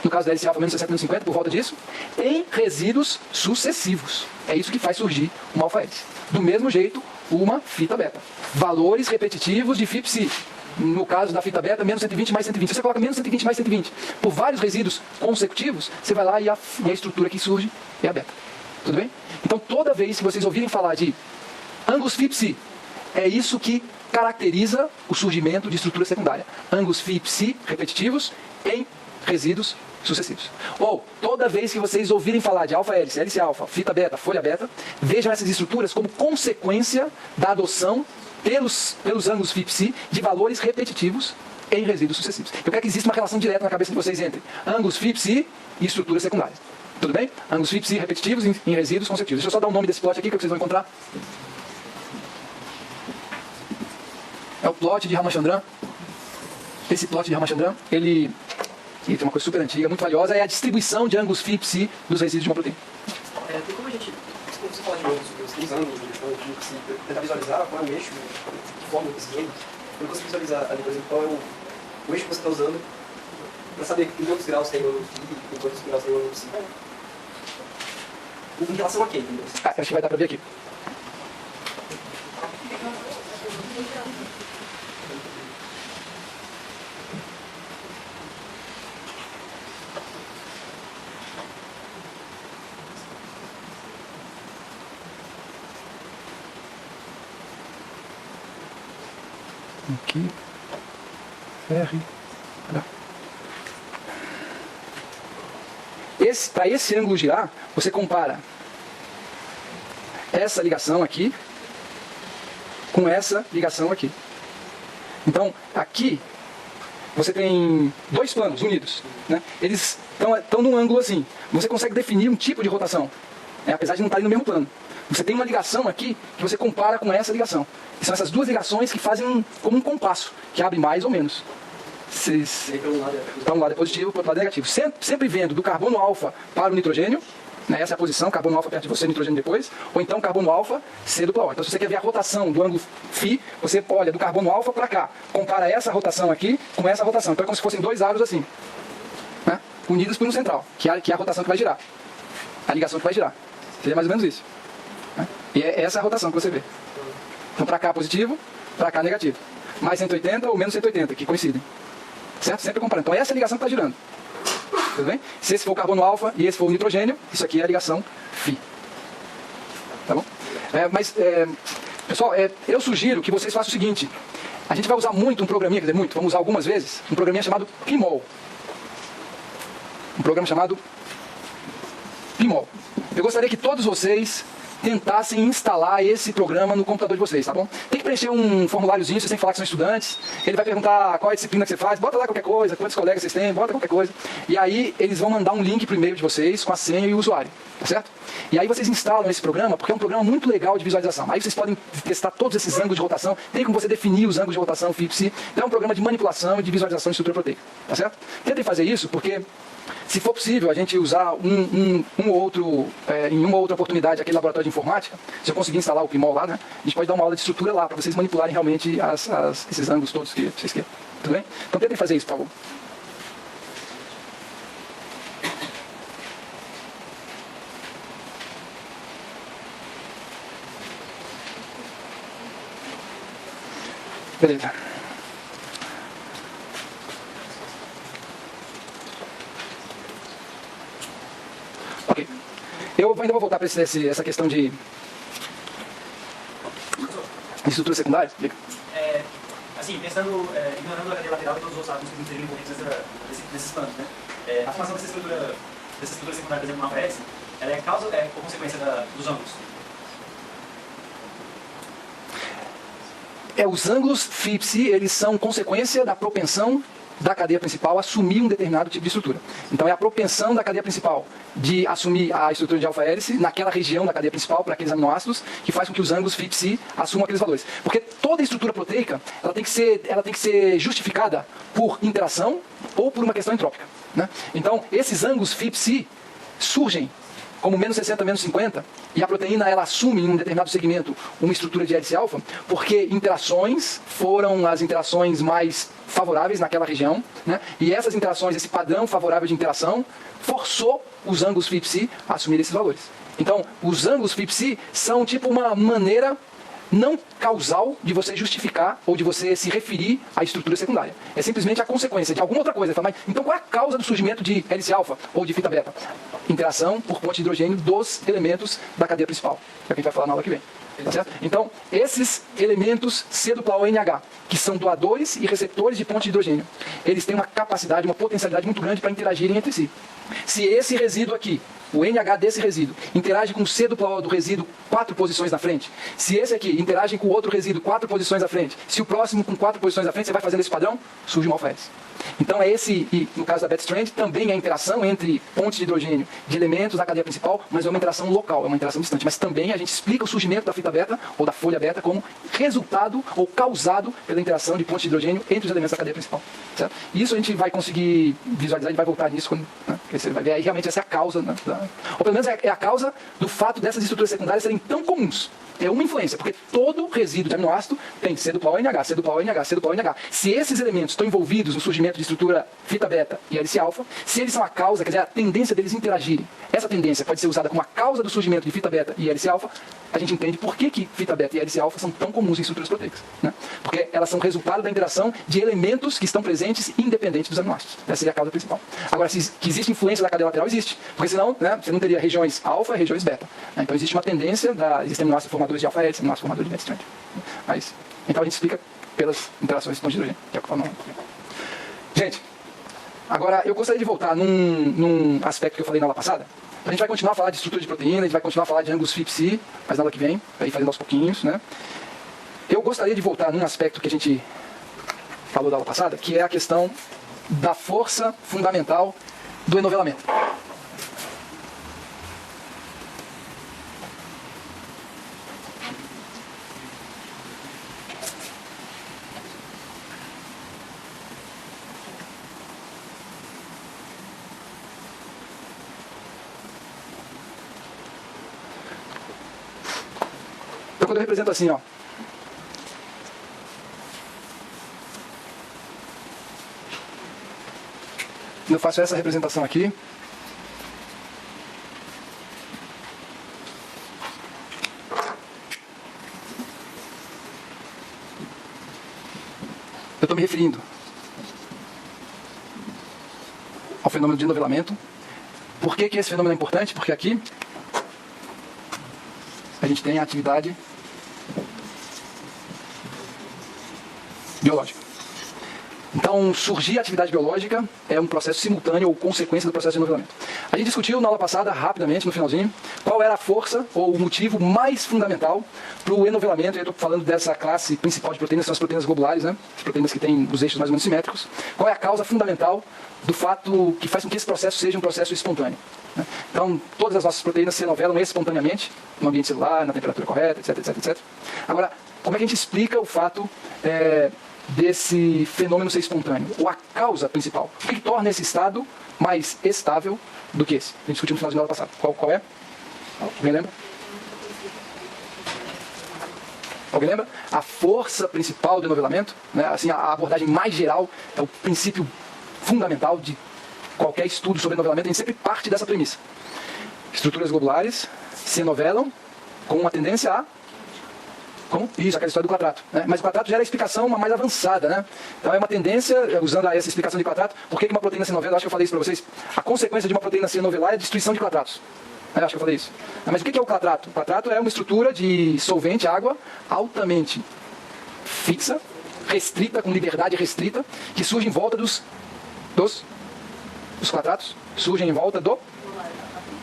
no caso da hélice alfa menos 60, menos 50, por volta disso, em resíduos sucessivos. É isso que faz surgir uma alfa-hélice. Do mesmo jeito, uma fita beta. Valores repetitivos de φ psi. No caso da fita beta, menos 120 mais 120. Se você coloca menos 120 mais 120 por vários resíduos consecutivos, você vai lá e a estrutura que surge é a beta. Tudo bem? Então, toda vez que vocês ouvirem falar de ângulos φ psi, é isso que caracteriza o surgimento de estrutura secundária. Ângulos φ psi repetitivos em resíduos sucessivos. Ou, toda vez que vocês ouvirem falar de alfa-hélice, hélice alfa, fita beta, folha beta, vejam essas estruturas como consequência da adoção pelos ângulos φ psi de valores repetitivos em resíduos sucessivos. Eu quero que exista uma relação direta na cabeça de vocês entre ângulos φ psi e estruturas secundárias. Tudo bem? Ângulos φ psi repetitivos em resíduos consecutivos. Deixa eu só dar o nome desse plot aqui que vocês vão encontrar. É o plot de Ramachandran. Esse plot de Ramachandran, ele tem uma coisa super antiga, muito valiosa, é a distribuição de ângulos φ psi dos resíduos de uma proteína. Tem como a gente, quando você fala de ângulos, os três ângulos, tentar visualizar qual é o eixo, que forma esse ângulo, eu consigo visualizar ali, por exemplo, qual é o eixo que você está usando, para saber em quantos graus tem o ângulo φ, em quantos graus tem o ângulo psi. Em relação a quê, entendeu? Acho que vai dar para ver aqui. Aqui, R, para esse ângulo girar, você compara essa ligação aqui com essa ligação aqui. Então, aqui, você tem dois planos unidos, né? Eles estão num ângulo assim. Você consegue definir um tipo de rotação, apesar de não estarem no mesmo plano. Você tem uma ligação aqui que você compara com essa ligação. E são essas duas ligações que fazem como um compasso, que abre mais ou menos. Para um lado é positivo, para o outro lado é negativo. Sempre vendo do carbono alfa para o nitrogênio né? Essa é a posição, carbono alfa perto de você, nitrogênio depois, ou então carbono alfa, C dupla O. Então se você quer ver a rotação do ângulo φ, você olha do carbono alfa para cá, compara essa rotação aqui com essa rotação. Então é como se fossem dois aros assim, né? Unidos por um central, que é a rotação que vai girar, a ligação que vai girar. Seria mais ou menos isso, né? E é essa a rotação que você vê. Então para cá positivo, para cá negativo. Mais 180 ou menos 180, que coincidem. Certo? Sempre comparando. Então essa é a ligação que está girando. Tudo bem? Se esse for o carbono alfa e esse for o nitrogênio, isso aqui é a ligação φ. Tá bom? Pessoal, eu sugiro que vocês façam o seguinte. A gente vai usar muito um programinha, quer dizer, muito, vamos usar algumas vezes, um programinha chamado Pmol. Um programa chamado Pmol. Eu gostaria que todos vocês tentassem instalar esse programa no computador de vocês, tá bom? Tem que preencher um formuláriozinho, vocês têm que falar que são estudantes, ele vai perguntar qual é a disciplina que você faz, bota lá qualquer coisa, quantos colegas vocês têm, bota qualquer coisa, e aí eles vão mandar um link pro e-mail de vocês com a senha e o usuário, tá certo? E aí vocês instalam esse programa, porque é um programa muito legal de visualização. Aí vocês podem testar todos esses ângulos de rotação, tem como você definir os ângulos de rotação, FIPSI, então é um programa de manipulação e de visualização de estrutura proteica, tá certo? Tentem fazer isso, porque se for possível a gente usar em uma outra oportunidade aquele laboratório de informática, se eu conseguir instalar o Pmol lá, né, a gente pode dar uma aula de estrutura lá, para vocês manipularem realmente esses ângulos todos que vocês querem. Tudo bem? Então tentem fazer isso, por favor. Beleza. Ok. Eu ainda vou voltar para essa questão de estrutura secundária. Assim, pensando, ignorando a cadeia lateral e todos os outros átomos que não seriam envolvidos nesses planos, né? A formação dessa estrutura secundária, por exemplo, no alfa hélice, ela é causa ou consequência dos ângulos? Os ângulos FIPSI, eles são consequência da propensão da cadeia principal a assumir um determinado tipo de estrutura. Então é a propensão da cadeia principal de assumir a estrutura de alfa-hélice naquela região da cadeia principal, para aqueles aminoácidos, que faz com que os ângulos FIPSI assumam aqueles valores. Porque toda estrutura proteica, ela tem que ser justificada por interação ou por uma questão entrópica, né? Então esses ângulos FIPSI surgem como menos 60, menos 50, e a proteína ela assume em um determinado segmento uma estrutura de hélice alfa, porque interações foram as interações mais favoráveis naquela região, né? E essas interações, esse padrão favorável de interação, forçou os ângulos FIPSI a assumir esses valores. Então, os ângulos FIPSI são tipo uma maneira não causal de você justificar ou de você se referir à estrutura secundária. É simplesmente a consequência de alguma outra coisa. Mas, então qual é a causa do surgimento de hélice alfa ou de fita beta? Interação por ponte de hidrogênio dos elementos da cadeia principal. É o que a gente vai falar na aula que vem. Tá certo? Então, esses elementos C dupla ONH, que são doadores e receptores de ponte de hidrogênio, eles têm uma capacidade, uma potencialidade muito grande para interagirem entre si. Se esse resíduo aqui, o NH desse resíduo, interage com o C dupla O do resíduo 4 posições na frente, se esse aqui interage com o outro resíduo 4 posições à frente, se o próximo com 4 posições à frente, você vai fazendo esse padrão, surge uma alfa-hélice. Então e no caso da beta strand, também é a interação entre pontes de hidrogênio de elementos da cadeia principal, mas é uma interação local, é uma interação distante. Mas também a gente explica o surgimento da fita beta, ou da folha beta, como resultado ou causado pela interação de pontes de hidrogênio entre os elementos da cadeia principal. Certo? Isso a gente vai conseguir visualizar, a gente vai voltar nisso, quando, né? Você vai ver aí realmente essa é a causa, né? Ou pelo menos é a causa do fato dessas estruturas secundárias serem tão comuns. É uma influência, porque todo resíduo de aminoácido tem C dupla ONH, C dupla ONH, C dupla ONH. Se esses elementos estão envolvidos no surgimento de estrutura fita beta e hélice alfa, se eles são a causa, quer dizer, a tendência deles interagirem, essa tendência pode ser usada como a causa do surgimento de fita beta e hélice alfa, a gente entende por que fita beta e hélice alfa são tão comuns em estruturas proteicas, né? Porque elas são resultado da interação de elementos que estão presentes independentes dos aminoácidos. Essa seria a causa principal. Agora, que existe influência da cadeia lateral, existe. Porque senão, né, você não teria regiões alfa e regiões beta. Então existe uma tendência, existem aminoácidos formadores de alfa-hélice, aminoácidos formadores de beta strand. Mas, então a gente explica pelas interações de ponte de hidrogênio, que é o que eu falo. Gente, agora eu gostaria de voltar num aspecto que eu falei na aula passada. A gente vai continuar a falar de estrutura de proteína, a gente vai continuar a falar de ângulos FIPSI, mas na aula que vem, aí fazendo aos pouquinhos, né? Eu gostaria de voltar num aspecto que a gente falou da aula passada, que é a questão da força fundamental do enovelamento. quando eu represento assim, ó, eu faço essa representação aqui, eu estou me referindo ao fenômeno de novelamento. Por que esse fenômeno é importante? Porque aqui a gente tem a atividade biológica. Então, surgir a atividade biológica é um processo simultâneo ou consequência do processo de novelamento. A gente discutiu na aula passada, rapidamente, no finalzinho, qual era a força ou o motivo mais fundamental para o enovelamento. Eu estou falando dessa classe principal de proteínas, são as proteínas globulares, né? As proteínas que têm os eixos mais ou menos simétricos. Qual é a causa fundamental do fato que faz com que esse processo seja um processo espontâneo? Né? Então, todas as nossas proteínas se enovelam espontaneamente, no ambiente celular, na temperatura correta, etc, etc, etc. Agora, como é que a gente explica o fato desse fenômeno ser espontâneo? Ou a causa principal? O que torna esse estado mais estável do que esse? A gente discutiu no final da aula passada. Qual é? Alguém lembra? Alguém lembra? A força principal do enovelamento, né? Assim, a abordagem mais geral, é o princípio fundamental de qualquer estudo sobre enovelamento. A gente sempre parte dessa premissa. Estruturas globulares se enovelam com uma tendência a... Como? Isso, aquela história do Clatrato. Né? Mas o Clatrato já era a explicação mais avançada. Né? Então é uma tendência, usando essa explicação de Clatrato, por que uma proteína se enovela? Acho que eu falei isso para vocês. A consequência de uma proteína se enovelar é a destruição de Clatratos. Acho que eu falei isso. Mas o que é o Clatrato? O Clatrato é uma estrutura de solvente, água, altamente fixa, restrita, com liberdade restrita, que surge em volta dos Clatratos, surgem em volta do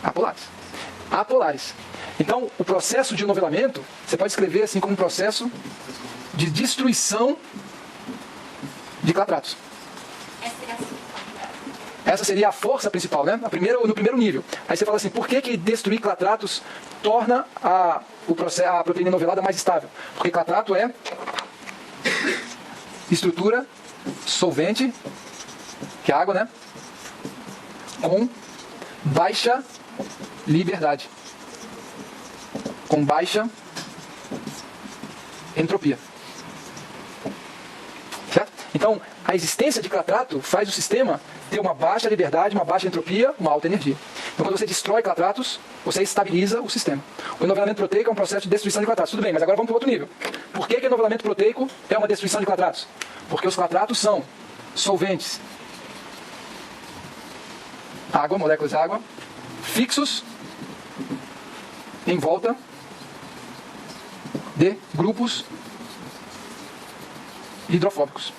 apolares. Então, o processo de novelamento, você pode escrever assim como um processo de destruição de Clatratos. Essa seria a força principal, né? No primeiro nível. Aí você fala assim, por que destruir Clatratos torna a proteína novelada mais estável? Porque Clatrato é estrutura solvente, que é água, né? Com baixa liberdade. Com baixa entropia. Certo? Então, a existência de Clatrato faz o sistema ter uma baixa liberdade, uma baixa entropia, uma alta energia. Então, quando você destrói Clatratos, você estabiliza o sistema. O enovelamento proteico é um processo de destruição de Clatratos. Tudo bem, mas agora vamos para outro nível. Por que o enovelamento proteico é uma destruição de Clatratos? Porque os Clatratos são solventes, água, moléculas de água, fixos em volta de grupos hidrofóbicos.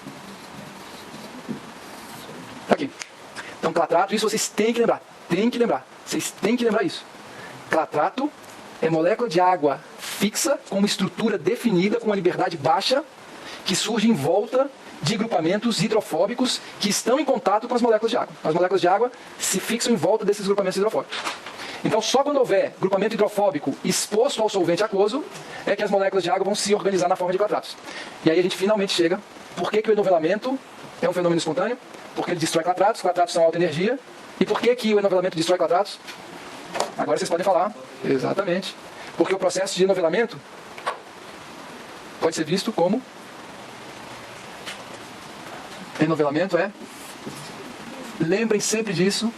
Aqui. Então, Clatrato, isso vocês têm que lembrar. Vocês têm que lembrar isso. Clatrato é molécula de água fixa, com uma estrutura definida, com uma liberdade baixa, que surge em volta de grupamentos hidrofóbicos que estão em contato com as moléculas de água. As moléculas de água se fixam em volta desses grupamentos hidrofóbicos. Então, só quando houver grupamento hidrofóbico exposto ao solvente aquoso, é que as moléculas de água vão se organizar na forma de Clatratos. E aí a gente finalmente chega, por que o enovelamento é um fenômeno espontâneo? Porque ele destrói Clatratos, Clatratos são alta energia. E por que o enovelamento destrói Clatratos? Agora vocês podem falar. Exatamente. Porque o processo de enovelamento pode ser visto como... Enovelamento é... Lembrem sempre disso.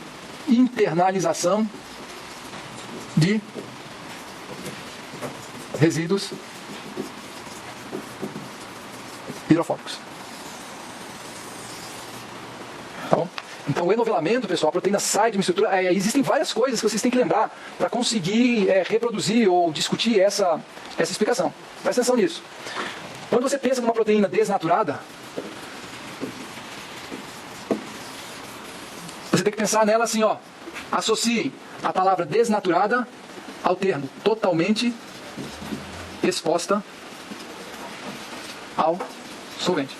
Internalização de resíduos hidrofóbicos. Tá bom? Então, o enovelamento, pessoal, a proteína sai de uma estrutura... existem várias coisas que vocês têm que lembrar para conseguir reproduzir ou discutir essa explicação. Presta atenção nisso. Quando você pensa numa proteína desnaturada, você tem que pensar nela assim, ó. Associe a palavra desnaturada ao termo totalmente exposta ao solvente.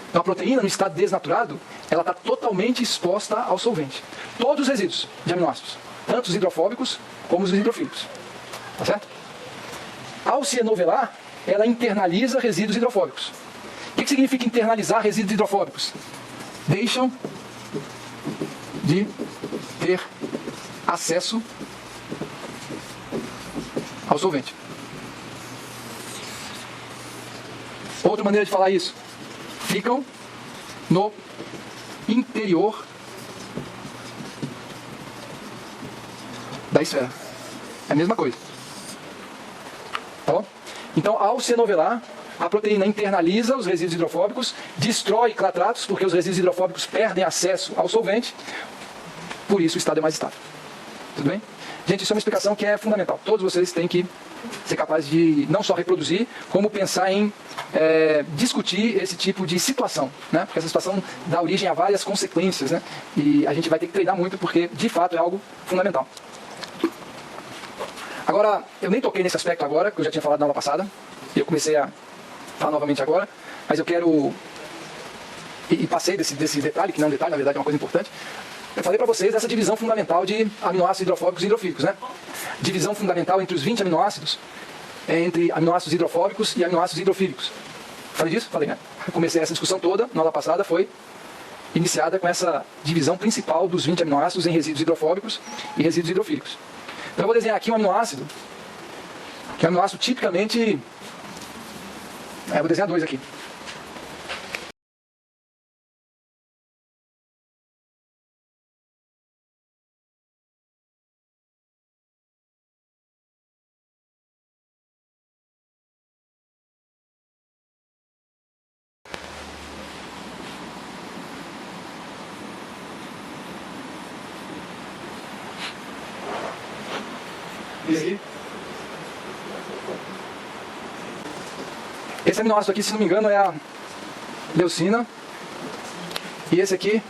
Então a proteína no estado desnaturado, ela está totalmente exposta ao solvente. Todos os resíduos de aminoácidos, tanto os hidrofóbicos como os hidrofílicos. Tá certo? Ao se enovelar, ela internaliza resíduos hidrofóbicos. O que significa internalizar resíduos hidrofóbicos? Deixam de ter acesso ao solvente. Outra maneira de falar isso, ficam no interior da esfera. É a mesma coisa. Tá bom? Então, ao se enovelar, a proteína internaliza os resíduos hidrofóbicos, destrói clatratos, porque os resíduos hidrofóbicos perdem acesso ao solvente, por isso o estado é mais estável. Tudo bem? Gente, isso é uma explicação que é fundamental. Todos vocês têm que ser capazes de não só reproduzir, como pensar em discutir esse tipo de situação, né? Porque essa situação dá origem a várias consequências, né? E a gente vai ter que treinar muito, porque de fato é algo fundamental. Agora, eu nem toquei nesse aspecto agora, que eu já tinha falado na aula passada, e eu comecei a falar novamente agora, mas eu quero... E passei desse detalhe, que não é um detalhe, na verdade é uma coisa importante. Eu falei para vocês dessa divisão fundamental de aminoácidos hidrofóbicos e hidrofílicos, né? Divisão fundamental entre os 20 aminoácidos, entre aminoácidos hidrofóbicos e aminoácidos hidrofílicos. Falei disso? Falei, né? Eu comecei essa discussão toda, na aula passada, foi iniciada com essa divisão principal dos 20 aminoácidos em resíduos hidrofóbicos e resíduos hidrofílicos. Então eu vou desenhar aqui um aminoácido, que é um aminoácido tipicamente... eu vou desenhar dois aqui. Esse aminoácido aqui, se não me engano, é a leucina. E esse aqui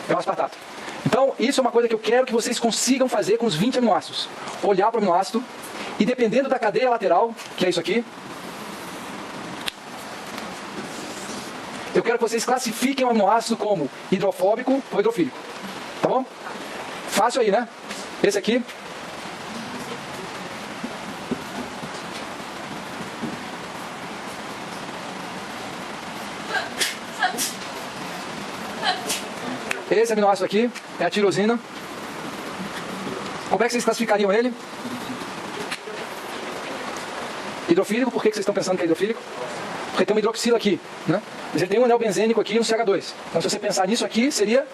é o aspartato. Então, isso é uma coisa que eu quero que vocês consigam fazer com os 20 aminoácidos. Olhar para o aminoácido e, dependendo da cadeia lateral, que é isso aqui, eu quero que vocês classifiquem o aminoácido como hidrofóbico ou hidrofílico. Tá bom? Fácil aí, né? Esse aqui. Esse aminoácido aqui é a tirosina. Como é que vocês classificariam ele? Hidrofílico, por que vocês estão pensando que é hidrofílico? Porque tem uma hidroxila aqui, né? Mas ele tem um anel benzênico aqui no CH2. Então se você pensar nisso aqui, seria...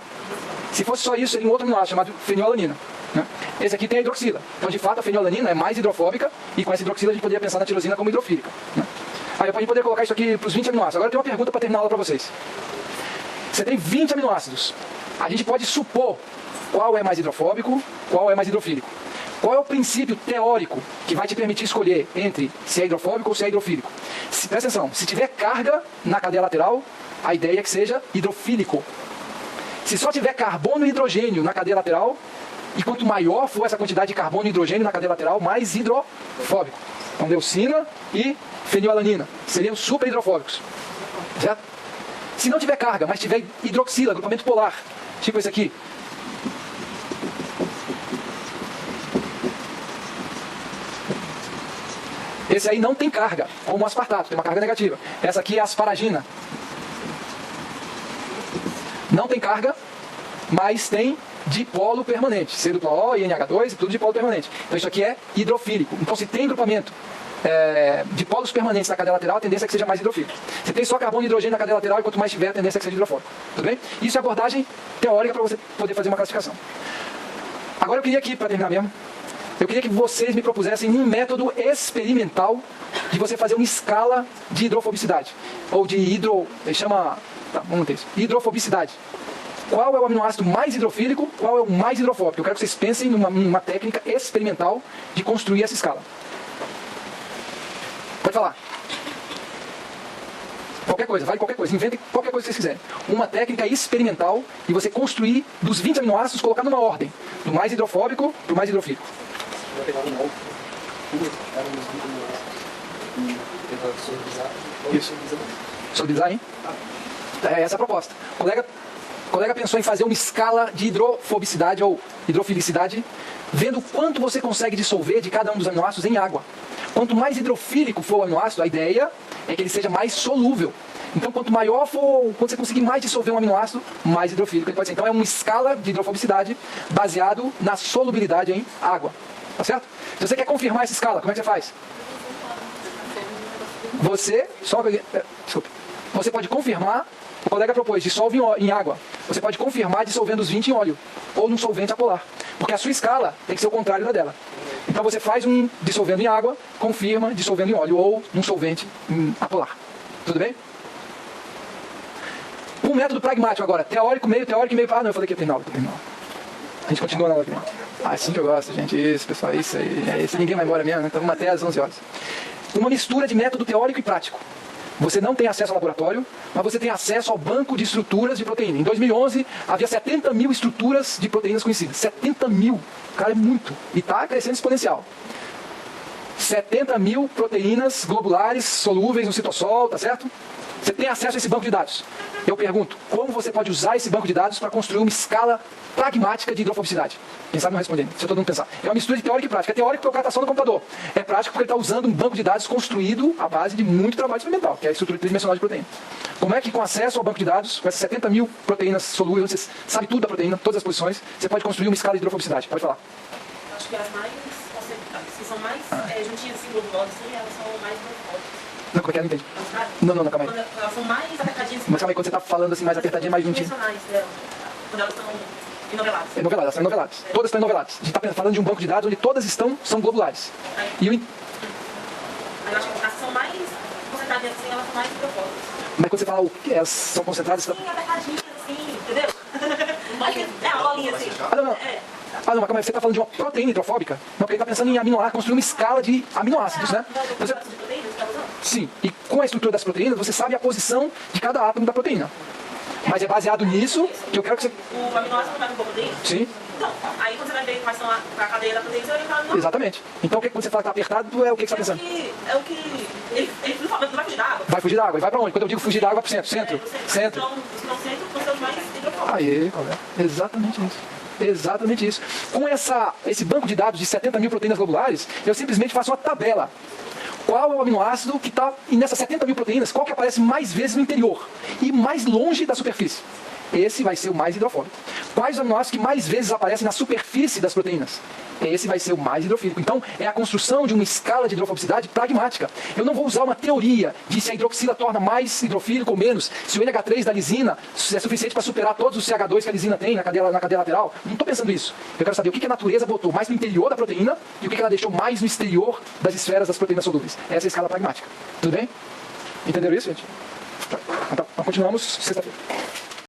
Se fosse só isso, seria um outro aminoácido chamado fenilalanina, né? Esse aqui tem a hidroxila. Então de fato a fenilalanina é mais hidrofóbica e com essa hidroxila a gente poderia pensar na tirosina como hidrofílica, né? Aí a gente poderia colocar isso aqui para os 20 aminoácidos. Agora eu tenho uma pergunta para terminar a aula para vocês. Você tem 20 aminoácidos. A gente pode supor qual é mais hidrofóbico, qual é mais hidrofílico. Qual é o princípio teórico que vai te permitir escolher entre se é hidrofóbico ou se é hidrofílico? Presta atenção, se tiver carga na cadeia lateral, a ideia é que seja hidrofílico. Se só tiver carbono e hidrogênio na cadeia lateral, e quanto maior for essa quantidade de carbono e hidrogênio na cadeia lateral, mais hidrofóbico. Então leucina e fenilalanina seriam super hidrofóbicos. Certo? Se não tiver carga, mas tiver hidroxila, agrupamento polar, tipo esse aqui. Esse aí não tem carga, como o aspartato, tem uma carga negativa. Essa aqui é a asparagina. Não tem carga, mas tem dipolo permanente. C-O e NH2 e tudo dipolo permanente. Então isso aqui é hidrofílico. Então se tem agrupamento de polos permanentes na cadeia lateral, a tendência é que seja mais hidrofílico. Se tem só carbono e hidrogênio na cadeia lateral, e quanto mais tiver, a tendência é que seja hidrofóbico. Tudo bem? Isso é abordagem teórica para você poder fazer uma classificação. Agora eu queria aqui, para terminar mesmo, eu queria que vocês me propusessem um método experimental de você fazer uma escala de hidrofobicidade. Ou de vamos ter isso. Hidrofobicidade. Qual é o aminoácido mais hidrofílico, qual é o mais hidrofóbico? Eu quero que vocês pensem numa técnica experimental de construir essa escala. Pode falar. Qualquer coisa, vale qualquer coisa. Inventem qualquer coisa que vocês quiserem. Uma técnica experimental de você construir dos 20 aminoácidos, colocar numa ordem. Do mais hidrofóbico para o mais hidrofílico. Vou pegar um e tentar solubilizar. Isso. Solubilizar, hein? É essa a proposta. O colega pensou em fazer uma escala de hidrofobicidade ou hidrofilicidade, vendo quanto você consegue dissolver de cada um dos aminoácidos em água. Quanto mais hidrofílico for o aminoácido, a ideia é que ele seja mais solúvel. Então, quanto maior for, quando você conseguir mais dissolver um aminoácido, mais hidrofílico ele pode ser. Então, é uma escala de hidrofobicidade baseado na solubilidade em água. Tá certo? Se você quer confirmar essa escala, como é que você faz? Desculpe. Você pode confirmar, o colega propôs, dissolve em água. Você pode confirmar dissolvendo os 20 em óleo, ou num solvente apolar. Porque a sua escala tem que ser o contrário da dela. Então você faz um dissolvendo em água, confirma dissolvendo em óleo, ou num solvente apolar. Tudo bem? Um método pragmático agora, teórico, meio. Ah, não, eu falei que ia terminar. A gente continua na hora. Assim que eu gosto, gente. Isso, pessoal, isso aí. Ninguém vai embora mesmo, né? Então, até às 11 horas. Uma mistura de método teórico e prático. Você não tem acesso ao laboratório, mas você tem acesso ao banco de estruturas de proteína. Em 2011, havia 70 mil estruturas de proteínas conhecidas. 70 mil. Cara, é muito. E está crescendo exponencial. 70 mil proteínas globulares solúveis no citossol, tá certo? Você tem acesso a esse banco de dados. Eu pergunto, como você pode usar esse banco de dados para construir uma escala pragmática de hidrofobicidade? Quem sabe não respondendo, se todo mundo pensar. É uma mistura de teórico e prática. É teórico porque o cara está só no computador. É prático porque ele está usando um banco de dados construído à base de muito trabalho experimental, que é a estrutura tridimensional de proteína. Como é que com acesso ao banco de dados, com essas 70 mil proteínas solúveis, você sabe tudo da proteína, todas as posições, você pode construir uma escala de hidrofobicidade? Pode falar. Acho que as mais concentradas, que são mais juntinhas assim, globulosas, assim, elas são mais morfóticas. Não, como é que é? Não entendi. Não, calma aí. Quando elas são mais apertadinhas. Mas calma aí, quando você está falando assim, mais apertadinha, mais juntinha. Quando elas estão enoveladas. Elas são enoveladas. Todas estão enoveladas. A gente está falando de um banco de dados onde todas são globulares. E eu acho que as são mais concentradinhas assim, elas são mais hidrofóbicas. Mas quando você fala que elas são concentradas... Sim, apertadinhas assim, entendeu? É a bolinha assim. Não, mas calma aí, você está falando de uma proteína hidrofóbica? Não, porque ele está pensando em aminoácidos, construir uma escala de aminoácidos, né? Você... Sim, e com a estrutura das proteínas, você sabe a posição de cada átomo da proteína. Mas é baseado nisso que eu quero que você... O aminoácido não vai com proteína? Sim. Então, aí quando você vai ver quais são a cadeia da proteína, você vai ver que ela não... Exatamente. Então, quando você fala que está apertado, é o que você está pensando? É o que... Ele não vai fugir da água. Vai fugir da água. E vai para onde? Quando eu digo fugir da água, vai para o centro. Centro. Então, os que estão centro são os mais hidrofóbicos. Aí, colega. Exatamente isso. Exatamente isso. Com esse banco de dados de 70 mil proteínas globulares, eu simplesmente faço uma tabela. Qual é o aminoácido que está nessas 70 mil proteínas, qual que aparece mais vezes no interior e mais longe da superfície? Esse vai ser o mais hidrofóbico. Quais os aminoácidos que mais vezes aparecem na superfície das proteínas? Esse vai ser o mais hidrofílico. Então, é a construção de uma escala de hidrofobicidade pragmática. Eu não vou usar uma teoria de se a hidroxila torna mais hidrofílico ou menos, se o NH3 da lisina é suficiente para superar todos os CH2 que a lisina tem na cadeia lateral. Não estou pensando isso. Eu quero saber o que a natureza botou mais no interior da proteína e o que ela deixou mais no exterior das esferas das proteínas solúveis. Essa é a escala pragmática. Tudo bem? Entenderam isso, gente? Então, continuamos sexta-feira.